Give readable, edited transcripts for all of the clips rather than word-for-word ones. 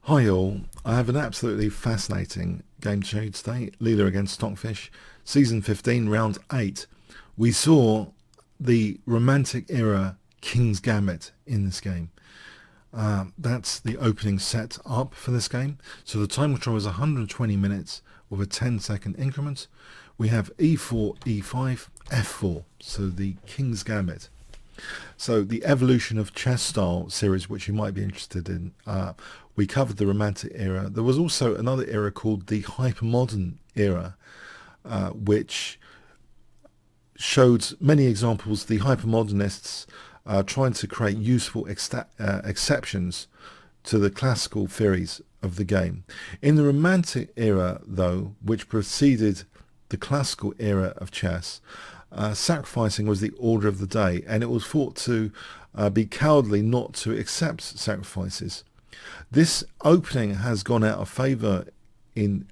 Hi all, I have an absolutely fascinating game to show you today. Leela against Stockfish, Season 15, Round 8. We saw the Romantic Era Kings Gambit in this game. That's the opening set up for this game. So the time control is 120 minutes with a 10-second increment. We have E4, E5, F4, so the King's Gambit. So the evolution of chess style series, which you might be interested in, we covered the Romantic era. There was also another era called the Hypermodern era, which showed many examples the hypermodernists trying to create useful exceptions to the classical theories of the game. In the Romantic era, though, which preceded the classical era of chess, sacrificing was the order of the day, and it was thought to be cowardly not to accept sacrifices. This opening has gone out of favour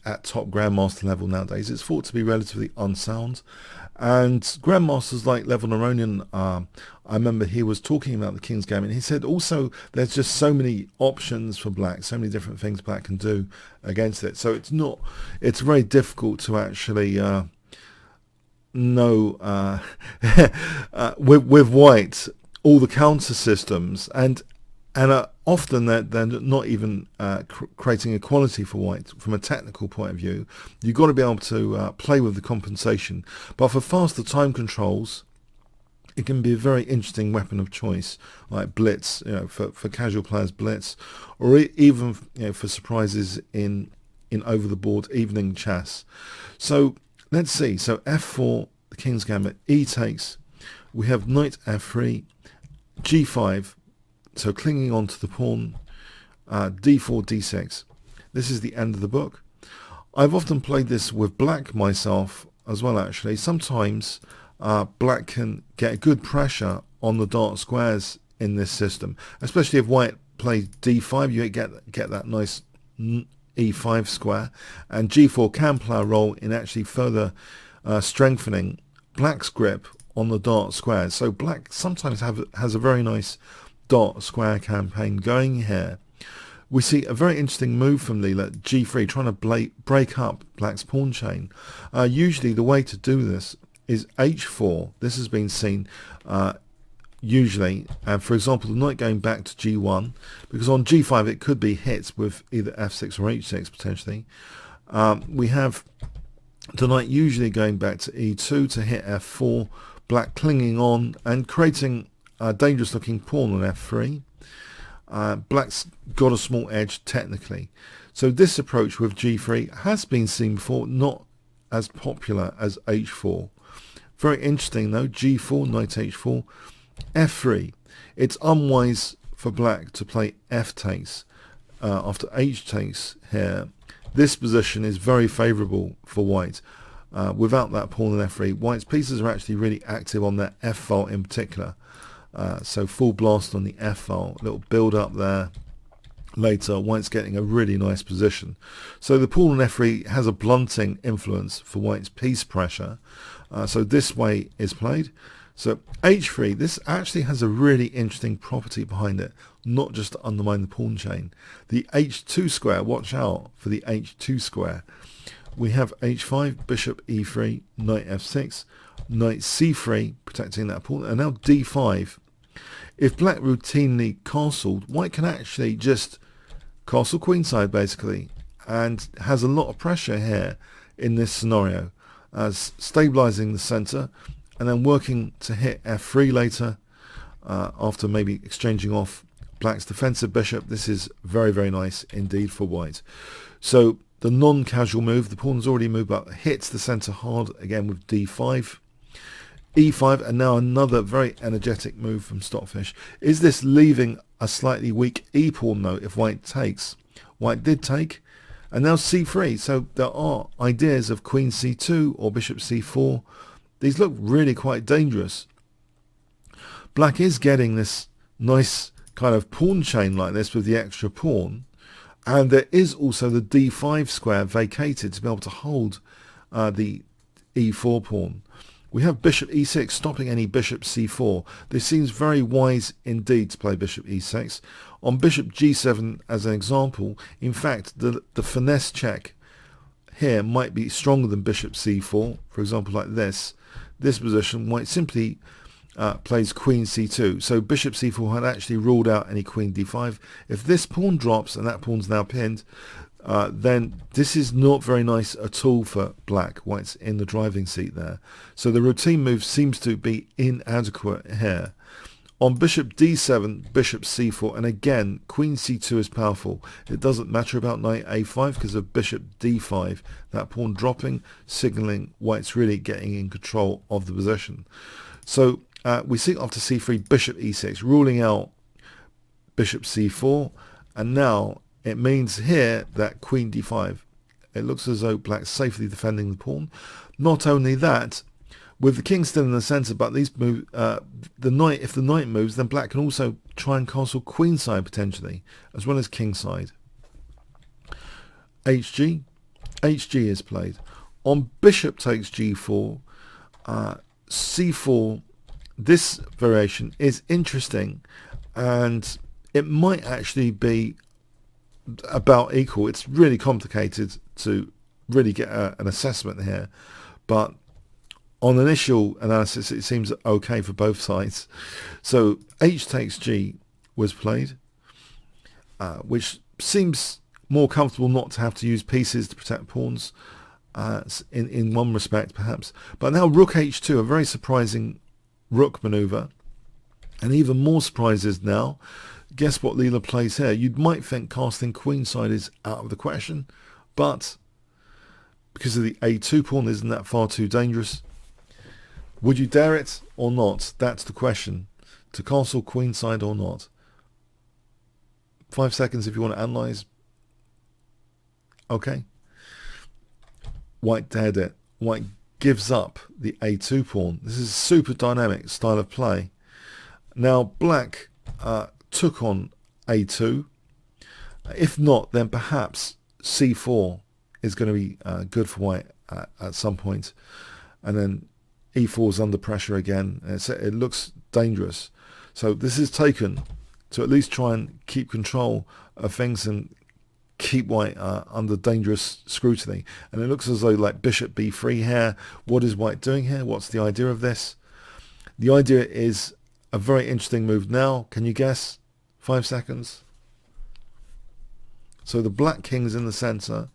at top grandmaster level nowadays. It's thought to be relatively unsound, and grandmasters like Level Neronian, I remember he was talking about the King's Gambit. He said also there's just so many options for black, so many different things black can do against it. So it's very difficult to actually know with white all the counter systems, and often they're not even creating equality for white from a technical point of view. You've got to be able to play with the compensation. But for faster time controls, it can be a very interesting weapon of choice, like blitz, for casual players, blitz, or even for surprises in over the board evening chess. So let's see. So F4, the King's Gambit, E takes. We have Knight F3, G5. So clinging on to the pawn, D4, D6. This is the end of the book. I've often played this with black myself as well, actually. Sometimes black can get good pressure on the dark squares in this system, especially if white plays D5, you get that nice E5 square, and G4 can play a role in actually further strengthening black's grip on the dark squares. So black sometimes has a very nice dark square campaign going here. We see a very interesting move from Leela, G3, trying to break up black's pawn chain. Usually the way to do this is H4. This has been seen usually, and for example the knight going back to G1, because on G5 it could be hit with either F6 or H6 potentially. We have the knight usually going back to E2 to hit F4, black clinging on and creating a dangerous looking pawn on F3. Black's got a small edge technically. So this approach with G3 has been seen before, not as popular as H4. Very interesting though, G4, knight H4, F3. It's unwise for black to play F takes after H takes here. This position is very favourable for white. Without that pawn on F3, white's pieces are actually really active on that F file in particular. So full blast on the F file, a little build up there. Later, white's getting a really nice position. So the pawn on F3 has a blunting influence for white's piece pressure. So this way is played. So H3, this actually has a really interesting property behind it, not just to undermine the pawn chain. The H2 square, watch out for the H2 square. We have H5, bishop E3, knight F6, knight C3, protecting that pawn, and now D5. If black routinely castled, white can actually just castle queenside basically, and has a lot of pressure here in this scenario, as stabilizing the center and then working to hit F3 later after maybe exchanging off black's defensive bishop. This is very, very nice indeed for white. So the non-casual move, the pawn's already moved up, hits the center hard again with D5. E5, and now another very energetic move from Stockfish. Is this leaving a slightly weak E pawn though if white takes? White did take, and now C3. So there are ideas of queen C2 or bishop C4. These look really quite dangerous. Black is getting this nice kind of pawn chain like this with the extra pawn, and there is also the D5 square vacated to be able to hold the E4 pawn. We have bishop e6 stopping any bishop c4. This seems very wise indeed to play bishop e6. On bishop g7 as an example, in fact the finesse check here might be stronger than bishop c4. For example, like this position, white simply plays queen c2. So bishop c4 had actually ruled out any queen d5. If this pawn drops and that pawn's now pinned, then this is not very nice at all for black. White's in the driving seat there. So the routine move seems to be inadequate here. On bishop d7, bishop c4, and again, queen c2 is powerful. It doesn't matter about knight a5 because of bishop d5. That pawn dropping, signaling white's really getting in control of the position. So we see after c3, bishop e6, ruling out bishop c4, and now it means here that queen d5. It looks as though black's safely defending the pawn. Not only that, with the king still in the centre, but these move, the knight. If the knight moves, then black can also try and castle queenside potentially, as well as kingside. HG is played. On bishop takes g4, c4. This variation is interesting, and it might actually be about equal. It's really complicated to really get an assessment here, but on initial analysis it seems okay for both sides. So h takes g was played, which seems more comfortable not to have to use pieces to protect pawns in one respect perhaps. But now rook h2, a very surprising rook maneuver, and even more surprises now. Guess what Leela plays here? You might think casting queenside is out of the question, but because of the a2 pawn, isn't that far too dangerous? Would you dare it or not? That's the question. To castle queenside or not? 5 seconds if you want to analyse. Okay. White dared it. White gives up the a2 pawn. This is a super dynamic style of play. Now black took on a2. If not, then perhaps c4 is going to be good for white at some point, and then e4 is under pressure again. It looks dangerous. So this is taken to at least try and keep control of things and keep white under dangerous scrutiny. And it looks as though like bishop b3 here. What is white doing here? What's the idea of this? The idea is a very interesting move now. Can you guess? 5 seconds. So the black king's in the centre.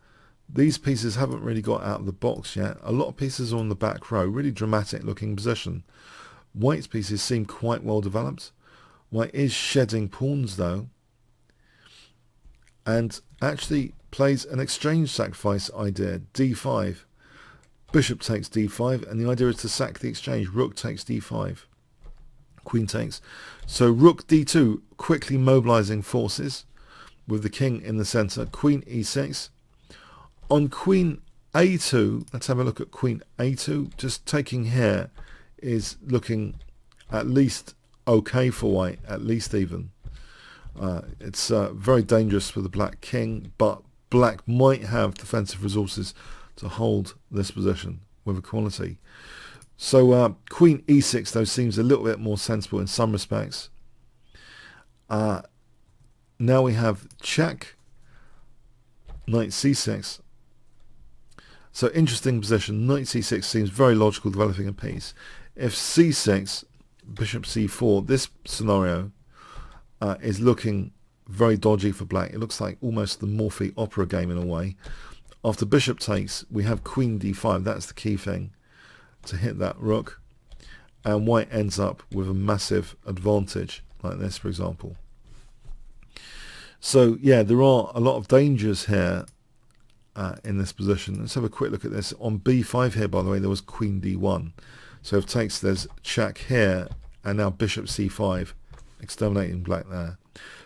These pieces haven't really got out of the box yet. A lot of pieces are on the back row. Really dramatic looking position. White's pieces seem quite well developed. White is shedding pawns though, and actually plays an exchange sacrifice idea. d5. Bishop takes d5, and the idea is to sack the exchange. Rook takes d5. Queen takes. So rook d2, quickly mobilizing forces with the king in the center. Queen e6. On queen a2, let's have a look at queen a2. Just taking here is looking at least okay for white, at least even. It's very dangerous for the black king, but black might have defensive resources to hold this position with equality. So queen e6 though seems a little bit more sensible in some respects. Now we have check, knight c6. So interesting position. Knight c6 seems very logical, developing a piece. If c6, bishop c4, this scenario is looking very dodgy for black. It looks like almost the Morphy opera game in a way. After bishop takes, we have queen d5. That's the key thing, to hit that rook. And white ends up with a massive advantage, like this, for example. So, yeah, there are a lot of dangers here in this position. Let's have a quick look at this. On b5 here, by the way, there was queen d1. So if takes, there's check here, and now bishop c5, exterminating black there.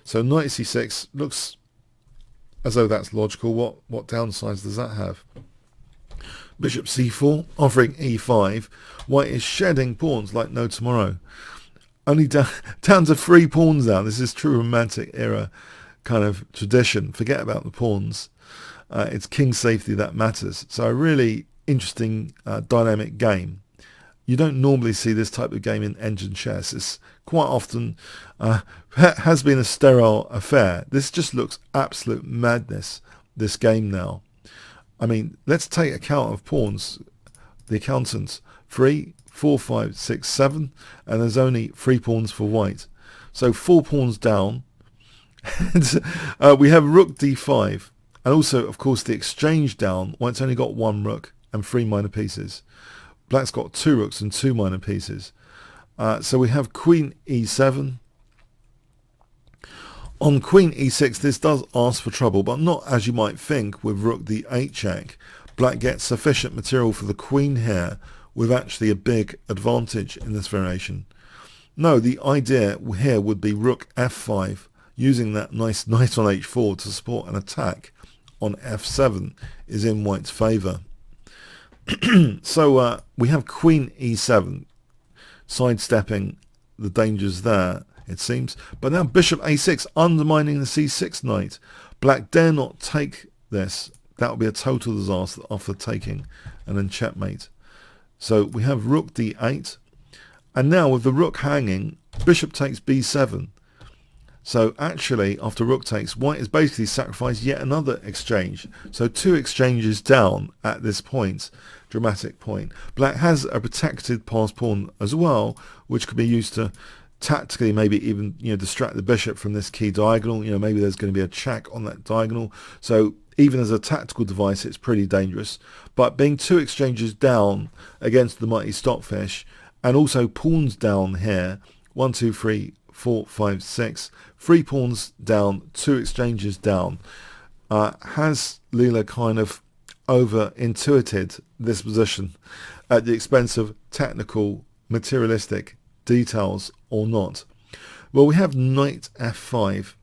So knight c6 looks as though that's logical. What downsides does that have? Bishop c4, offering e5. White is shedding pawns like no tomorrow. Only down to 3 pawns now. This is true Romantic Era kind of tradition. Forget about the pawns. It's king safety that matters. So a really interesting dynamic game. You don't normally see this type of game in engine chess. It's quite often has been a sterile affair. This just looks absolute madness, this game now. I mean, let's take account of pawns. The accountants, 3, 4, 5, 6, 7, and there's only 3 pawns for white. So 4 pawns down. And, we have rook d5, and also, of course, the exchange down. White's only got 1 rook and 3 minor pieces. Black's got 2 rooks and 2 minor pieces. So we have queen e7. On queen e6, this does ask for trouble, but not as you might think with rook d8 check. Black gets sufficient material for the queen here, with actually a big advantage in this variation. No, the idea here would be rook f5, using that nice knight on h4 to support an attack on f7 is in white's favour. So we have queen e7, sidestepping the dangers there, it seems. But now bishop a6, undermining the c6 knight. Black dare not take this. That would be a total disaster after taking, and then checkmate. So we have rook d8, and now with the rook hanging, bishop takes b7. So actually, after rook takes, white has basically sacrificed yet another exchange. So 2 exchanges down at this point, dramatic point. Black has a protected pass pawn as well, which could be used to tactically maybe even distract the bishop from this key diagonal. Maybe there's going to be a check on that diagonal. So even as a tactical device, it's pretty dangerous. But being 2 exchanges down against the mighty Stockfish, and also pawns down here, 1, 2, 3, 4, 5, 6, 3 pawns down, 2 exchanges down, has Leela kind of over-intuited this position at the expense of technical, materialistic details or not? Well, we have knight f5.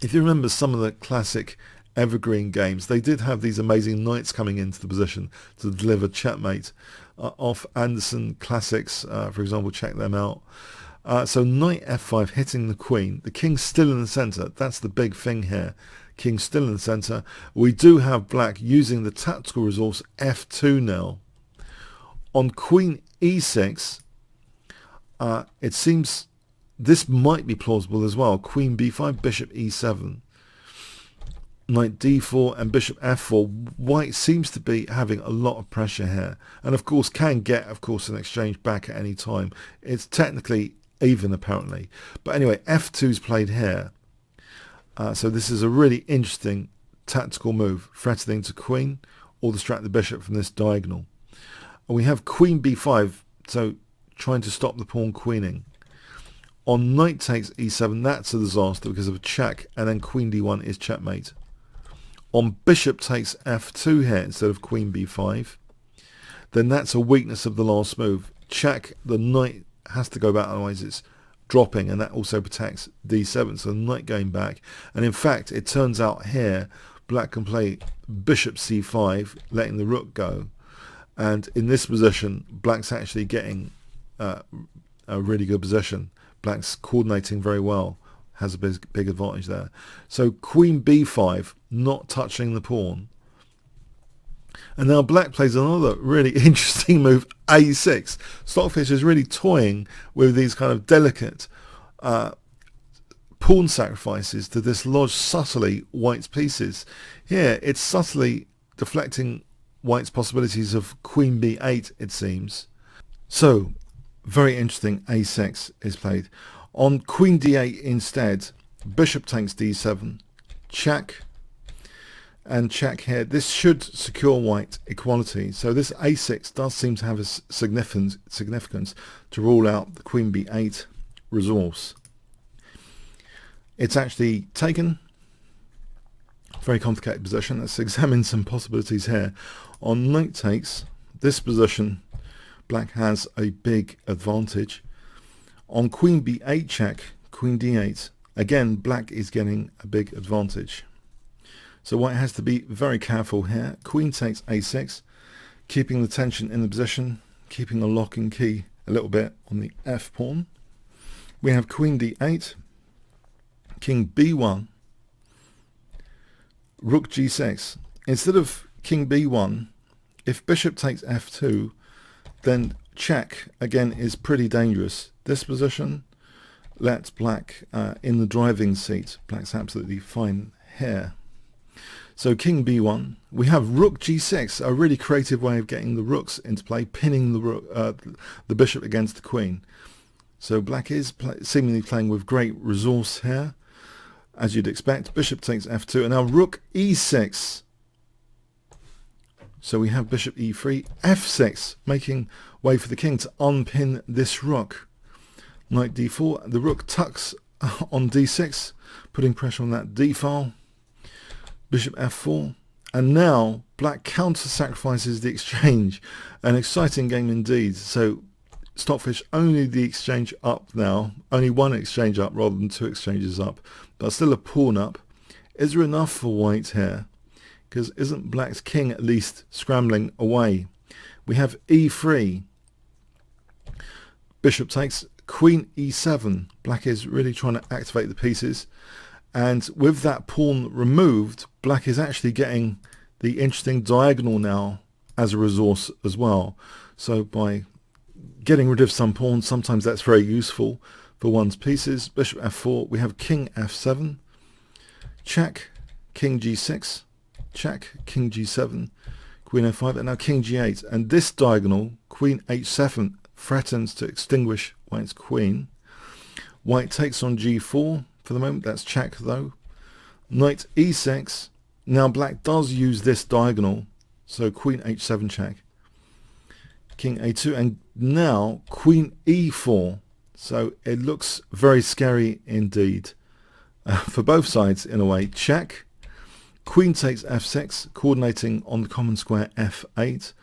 If you remember some of the classic evergreen games, they did have these amazing knights coming into the position to deliver checkmate. Off Anderson classics, for example, check them out. So knight f5 hitting the queen. The king's still in the centre. That's the big thing here. King's still in the centre. We do have black using the tactical resource f2 now. On queen e6, it seems this might be plausible as well. Queen b5, bishop e7, knight d4 and bishop f4. White seems to be having a lot of pressure here, and of course can get an exchange back at any time. It's technically even apparently, but anyway, f2 is played here. So this is a really interesting tactical move, threatening to queen or distract the bishop from this diagonal. And we have queen b5, so trying to stop the pawn queening. On knight takes e7, that's a disaster because of a check, and then queen d1 is checkmate. On bishop takes f2 here instead of queen b5, then that's a weakness of the last move. Check, the knight has to go back, otherwise it's dropping, and that also protects d7, so the knight going back. And in fact, it turns out here black can play bishop c5, letting the rook go, and in this position black's actually getting a really good position. Black's coordinating very well, has a big advantage there. So queen b5, not touching the pawn. And now black plays another really interesting move, a6. Stockfish is really toying with these kind of delicate pawn sacrifices to dislodge subtly white's pieces. Here it's subtly deflecting white's possibilities of queen b8, it seems. So very interesting, a6 is played. On queen d8 instead, bishop takes d7, check, and check here. This should secure white equality. So this a6 does seem to have a significance to rule out the queen b8 resource. It's actually taken. Very complicated position. Let's examine some possibilities here. On knight takes, this position, black has a big advantage. On queen b8 check, queen d8, again black is getting a big advantage. So white has to be very careful here. Queen takes a6, keeping the tension in the position, keeping a lock and key a little bit on the f pawn. We have queen d8, king b1, rook g6. Instead of king b1, if bishop takes f2, then check, again, is pretty dangerous. This position lets black in the driving seat. Black's absolutely fine here. So king b1. We have rook g6, a really creative way of getting the rooks into play, pinning the rook, the bishop against the queen. So black is seemingly playing with great resource here, as you'd expect. Bishop takes f2, and now rook e6. So we have bishop e3, f6, making way for the king to unpin this rook. Knight d4, the rook tucks on d6, putting pressure on that d file. Bishop f4, and now black counter-sacrifices the exchange. An exciting game indeed. So Stockfish only the exchange up now, only one exchange up rather than two exchanges up, but still a pawn up. Is there enough for white here? Because isn't black's king at least scrambling away? We have e3. Bishop takes, queen e7. Black is really trying to activate the pieces. And with that pawn removed, black is actually getting the interesting diagonal now as a resource as well. So by getting rid of some pawns, sometimes that's very useful for one's pieces. Bishop f4, we have king f7, check, king g6, check, king g7, queen f5, and now king g8. And this diagonal, queen h7, threatens to extinguish white's queen. White takes on g4 for the moment. That's check though. Knight e6. Now black does use this diagonal, so queen h7 check. King a2, and now queen e4. So it looks very scary indeed for both sides in a way. Check. Queen takes f6, coordinating on the common square f8.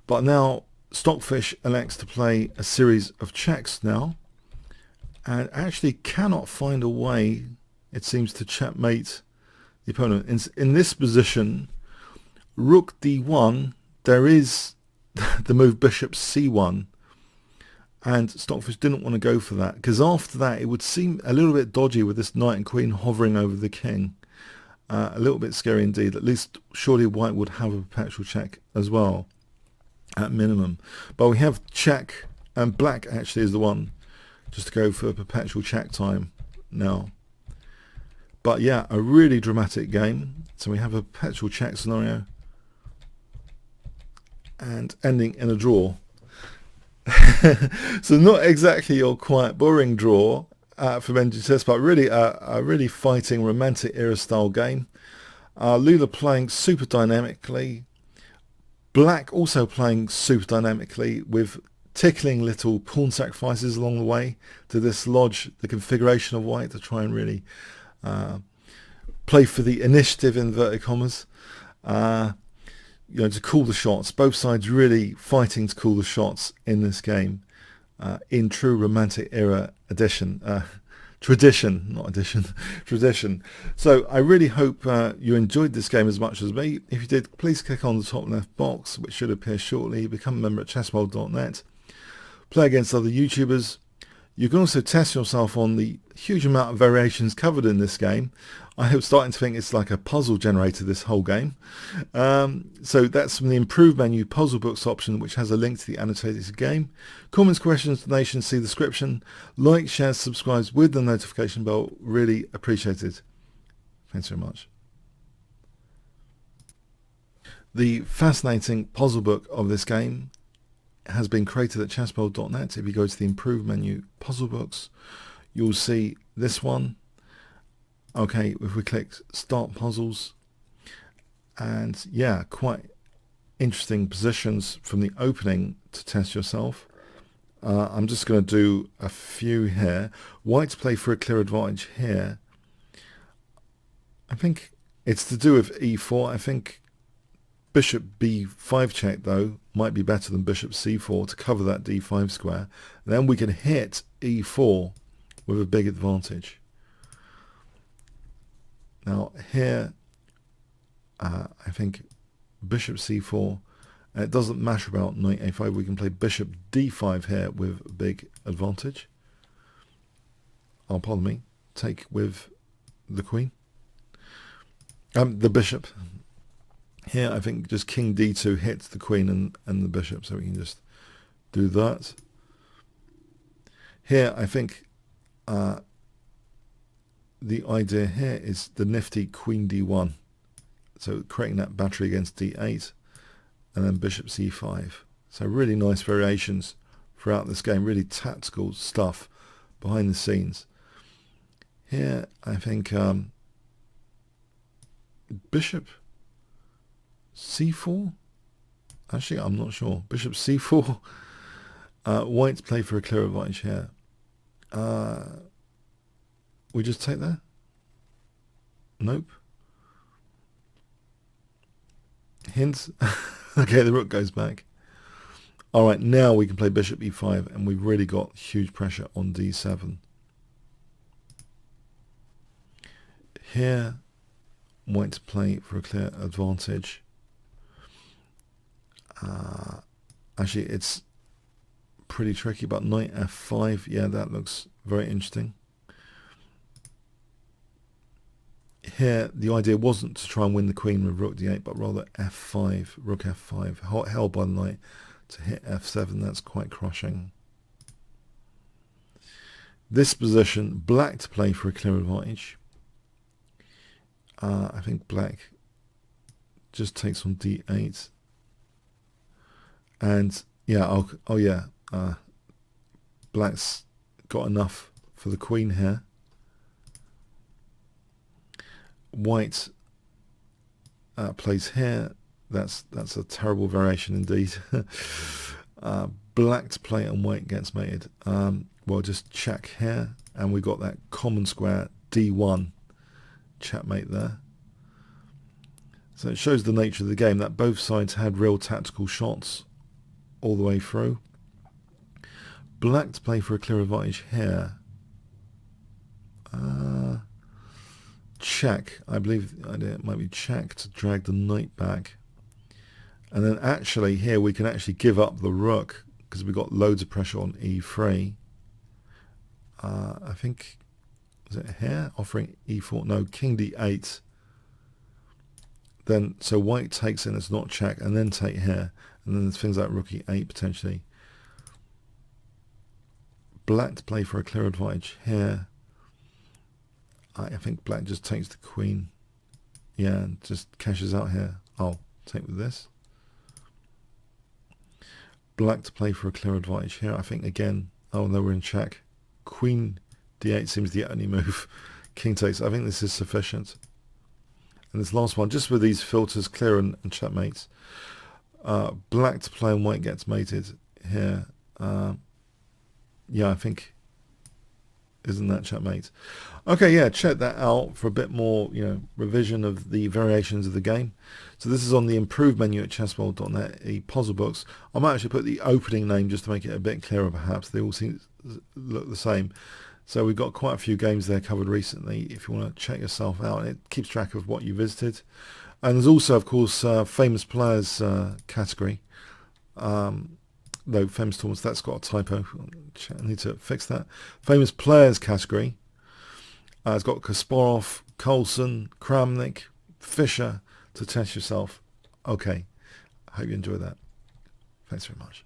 But now Stockfish elects to play a series of checks now, and actually cannot find a way, it seems, to checkmate the opponent. In this position, rook d1, there is the move bishop c1, and Stockfish didn't want to go for that, because after that it would seem a little bit dodgy with this knight and queen hovering over the king. A little bit scary indeed. At least surely white would have a perpetual check as well, at minimum. But we have check, and black actually is the one just to go for perpetual check time now. But yeah, a really dramatic game. So we have a perpetual check scenario and ending in a draw. So not exactly your quite boring draw from Engine Chess, but really a really fighting Romantic Era style game. Leela playing super dynamically. Black also playing super dynamically with tickling little pawn sacrifices along the way to dislodge the configuration of white to try and really play for the initiative in inverted commas. You know, to call the shots. Both sides really fighting to call the shots in this game, in true Romantic Era tradition, not edition, tradition. So I really hope you enjoyed this game as much as me. If you did, please click on the top left box, which should appear shortly. Become a member at chessworld.net. Play against other YouTubers. You can also test yourself on the huge amount of variations covered in this game. I'm starting to think it's like a puzzle generator, this whole game. So that's from the improved menu puzzle books option, which has a link to the annotated game. Comments, questions, donations, see the description. Like, share, subscribe with the notification bell. Really appreciated. Thanks very much. The fascinating puzzle book of this game has been created at chessworld.net. If you go to the improved menu puzzle books, you'll see this one. Okay, if we click start puzzles, and yeah, quite interesting positions from the opening to test yourself. I'm just going to do a few here. White's play for a clear advantage here. I think it's to do with e4. I think bishop b5 check though might be better than bishop c4 to cover that d5 square. Then we can hit e4 with a big advantage. Now here, I think bishop c4, and it doesn't matter about knight a5. We can play bishop d5 here with a big advantage. Oh, pardon me, take with the queen, the bishop. Here I think just king d2 hits the queen and the bishop, so we can just do that. Here, I think the idea here is the nifty Queen D1. So creating that battery against D8 and then Bishop C5. So really nice variations throughout this game, really tactical stuff behind the scenes. Here, I think Bishop C4? Actually, I'm not sure. Bishop C4. White's play for a clear advantage here. We just take that? Nope. Hint. Okay, the rook goes back. All right, now we can play Bishop E5, and we've really got huge pressure on D7. Here, White to play for a clear advantage. Actually, it's pretty tricky, but Knight F5, yeah, that looks very interesting. Here, the idea wasn't to try and win the queen with rook d8, but rather f5, rook f5, held by the knight to hit f7. That's quite crushing. This position, black to play for a clear advantage. I think black just takes on d8. And yeah, black's got enough for the queen here. White plays here. That's a terrible variation indeed. Black to play and white gets mated. Well, just check here, and we got that common square d1 checkmate there. So it shows the nature of the game, that both sides had real tactical shots all the way through. Black to play for a clear advantage here. Check. I believe the idea might be check to drag the knight back. And then actually here we can actually give up the rook because we've got loads of pressure on e3. I think, is it here? Offering e4? No, king d8. Then, so white takes in, it's not check, and then take here. And then there's things like rook e8 potentially. Black to play for a clear advantage here. I think black just takes the queen. Yeah, and just cashes out here. I'll take with this. Black to play for a clear advantage here. I think again, oh no, we're in check. Queen d8 seems the only move. King takes. I think this is sufficient. And this last one, just with these filters, clear and checkmates. Black to play and white gets mated here. Yeah, I think, isn't that checkmate? Okay, yeah, check that out for a bit more, revision of the variations of the game. So this is on the improved menu at chessworld.net, the puzzle books. I might actually put the opening name just to make it a bit clearer perhaps. They all seem to look the same. So we've got quite a few games there covered recently if you want to check yourself out. It keeps track of what you visited. And there's also, of course, famous players category. Though famous tournaments, that's got a typo. I need to fix that. Famous players category. It's got Kasparov, Coulson, Kramnik, Fischer to test yourself. Okay, I hope you enjoy that. Thanks very much.